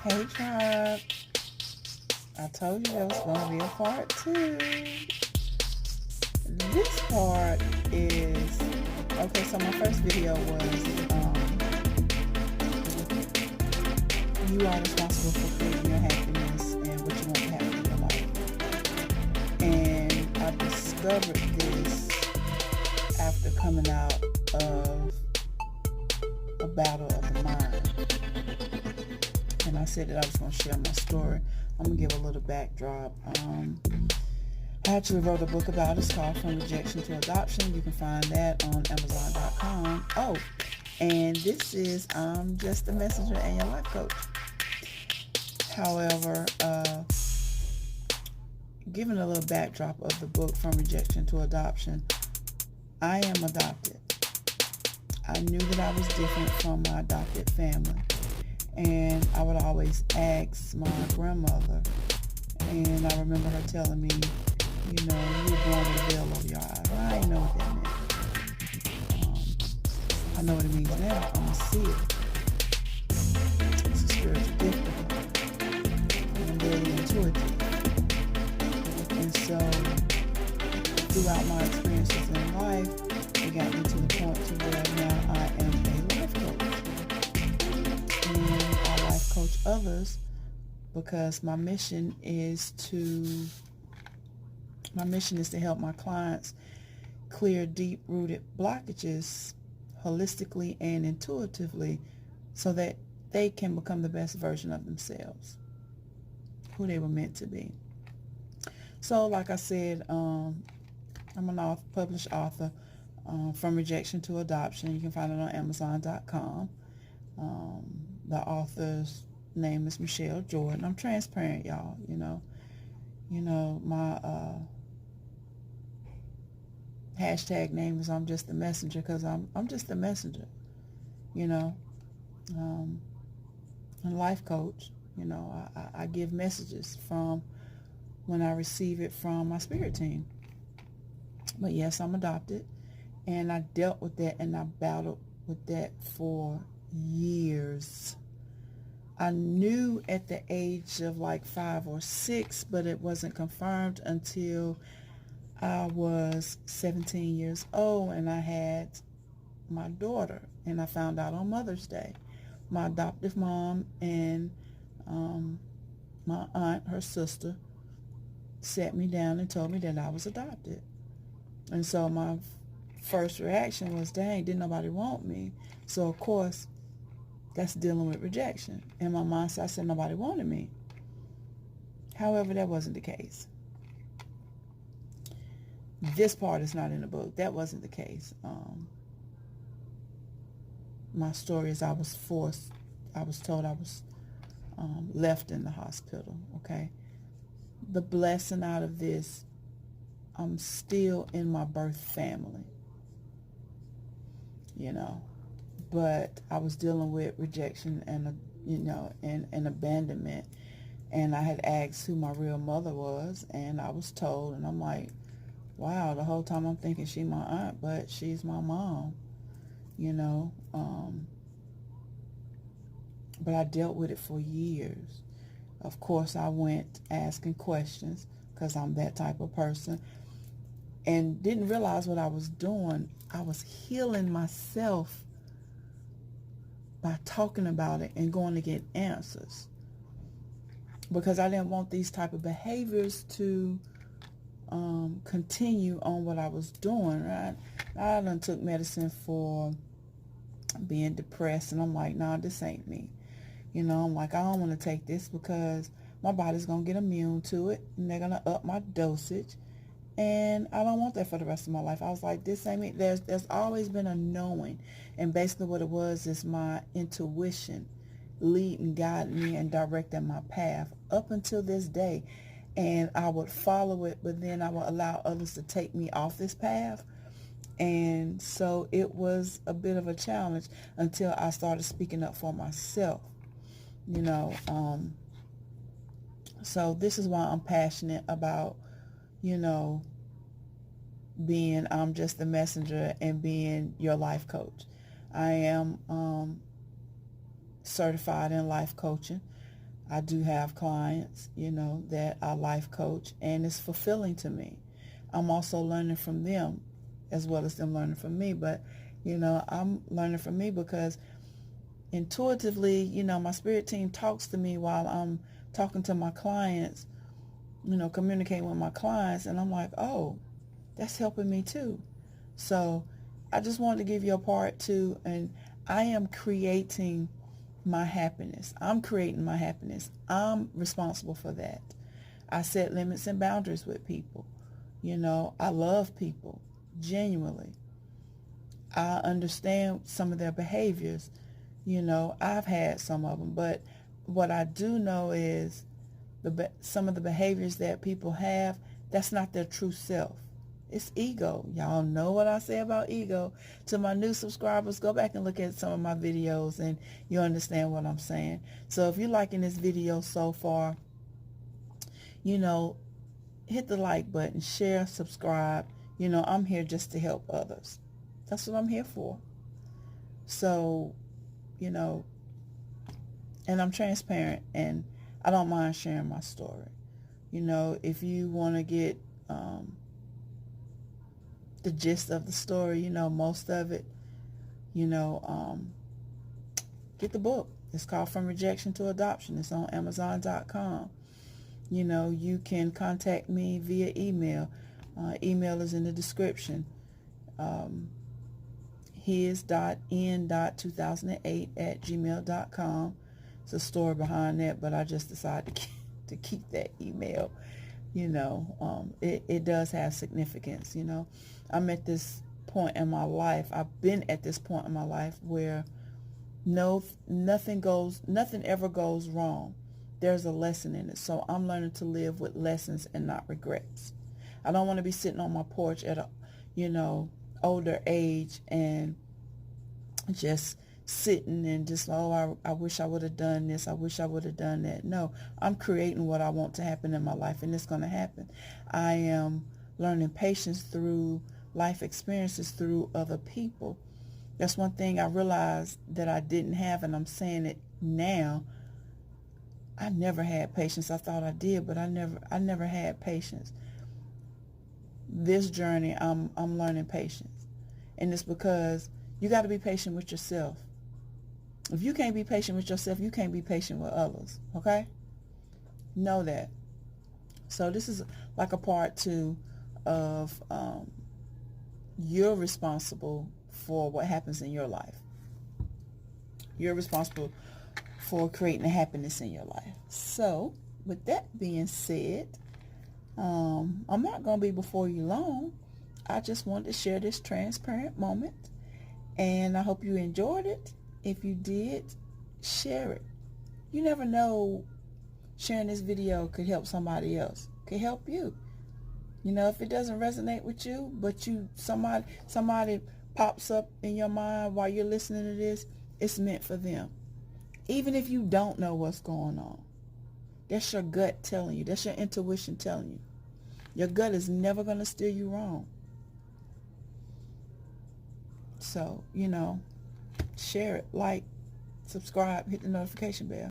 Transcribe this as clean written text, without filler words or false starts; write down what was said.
Hey tribe, I told you there was going to be a part two. This part is, okay, so my first video was, you are responsible for creating your happiness and what you want to happen in your life. And I discovered this after coming out of a battle of the mind. And I said that I was going to share my story. I'm going to give a little backdrop. I actually wrote a book about it. It's called From Rejection to Adoption. You can find that on Amazon.com. Oh, and this is I'm Just a Messenger and Your Life Coach. However, given a little backdrop of the book From Rejection to Adoption, I am adopted. I knew that I was different from my adopted family. And I would always ask my grandmother, and I remember her telling me, you know, you were born with a veil over your eyes. Well, I didn't know what that meant. I know what it means now. I'm going to see it. It's a spiritual gift of mine. And I'm very intuitive. And so, throughout my experiences in life, it got me to the point to where now I am a life coach. And I life coach others because my mission is to help my clients clear deep-rooted blockages holistically and intuitively so that they can become the best version of themselves, who they were meant to be. So like I said, I'm an published author, From Rejection to Adoption. You can find it on Amazon.com. The author's name is MicheleJordan. I'm transparent, y'all. You know, my hashtag name is I'm Just the Messenger because I'm just a messenger. You know, I'm a life coach. You know, I give messages from when I receive it from my spirit team. But yes, I'm adopted, and I dealt with that and I battled with that for years. I knew at the age of like 5 or 6, but it wasn't confirmed until I was 17 years old and I had my daughter, and I found out on Mother's Day. My adoptive mom and my aunt, her sister, sat me down and told me that I was adopted. And so my first reaction was, dang, didn't nobody want me? So of course, that's dealing with rejection. In my mind, I said nobody wanted me. However, that wasn't the case. This part is not in the book. That wasn't the case. My story is I was told I was left in the hospital, okay? The blessing out of this, I'm still in my birth family, you know. But I was dealing with rejection and, and abandonment. And I had asked who my real mother was, and I was told, and I'm like, wow, the whole time I'm thinking she's my aunt, but she's my mom, you know. But I dealt with it for years. Of course, I went asking questions because I'm that type of person, and didn't realize what I was doing. I was healing myself by talking about it and going to get answers, because I didn't want these type of behaviors to continue on what I was doing, right? I done took medicine for being depressed, and I'm like, nah, this ain't me. You know, I'm like, I don't want to take this because my body's going to get immune to it, and they're going to up my dosage, and I don't want that for the rest of my life. I was like, this ain't me. There's always been a knowing, and basically what it was is my intuition leading, guiding me, and directing my path up until this day. And I would follow it, but then I would allow others to take me off this path. And so it was a bit of a challenge until I started speaking up for myself, you know. So this is why I'm passionate about, you know, being I'm Just the Messenger and being your life coach. I am certified in life coaching. I do have clients, that I life coach, and it's fulfilling to me. I'm also learning from them as well as them learning from me. But, I'm learning from me because intuitively, my spirit team talks to me while I'm talking to my clients, communicating with my clients, and I'm like, oh, that's helping me too. So I just wanted to give you a part two, and I am creating my happiness. I'm creating my happiness. I'm responsible for that. I set limits and boundaries with people. I love people, genuinely. I understand some of their behaviors. I've had some of them, but what I do know is some of the behaviors that people have, that's not their true self. It's ego. Y'all know what I say about ego. To my new subscribers, go back and look at some of my videos and you understand what I'm saying. So if you're liking this video so far, hit the like button, share, subscribe. I'm here just to help others. That's what I'm here for. So, and I'm transparent, and I don't mind sharing my story. If you want to get the gist of the story, most of it, get the book. It's called From Rejection to Adoption. It's on Amazon.com. You can contact me via email. Email is in the description. his.n.2008@gmail.com. It's a story behind that, but I just decided to keep that email. It does have significance. I'm at this point in my life. I've been at this point in my life where nothing ever goes wrong. There's a lesson in it. So I'm learning to live with lessons and not regrets. I don't want to be sitting on my porch at a, older age and just sitting and just, I wish I would have done this. I wish I would have done that. No, I'm creating what I want to happen in my life, and it's going to happen. I am learning patience through life experiences through other people. That's one thing I realized that I didn't have, and I'm saying it now. I never had patience. I thought I did, but I never had patience. This journey, I'm learning patience. And it's because you got to be patient with yourself. If you can't be patient with yourself, you can't be patient with others. Okay? Know that. So this is like a part two of you're responsible for what happens in your life. You're responsible for creating the happiness in your life. So with that being said, I'm not going to be before you long. I just wanted to share this transparent moment, and I hope you enjoyed it. If you did, share it. You never know, sharing this video could help somebody else, could help you. If it doesn't resonate with you, but somebody pops up in your mind while you're listening to this, it's meant for them. Even if you don't know what's going on, that's your gut telling you. That's your intuition telling you. Your gut is never going to steer you wrong. So, share it, like, subscribe, hit the notification bell.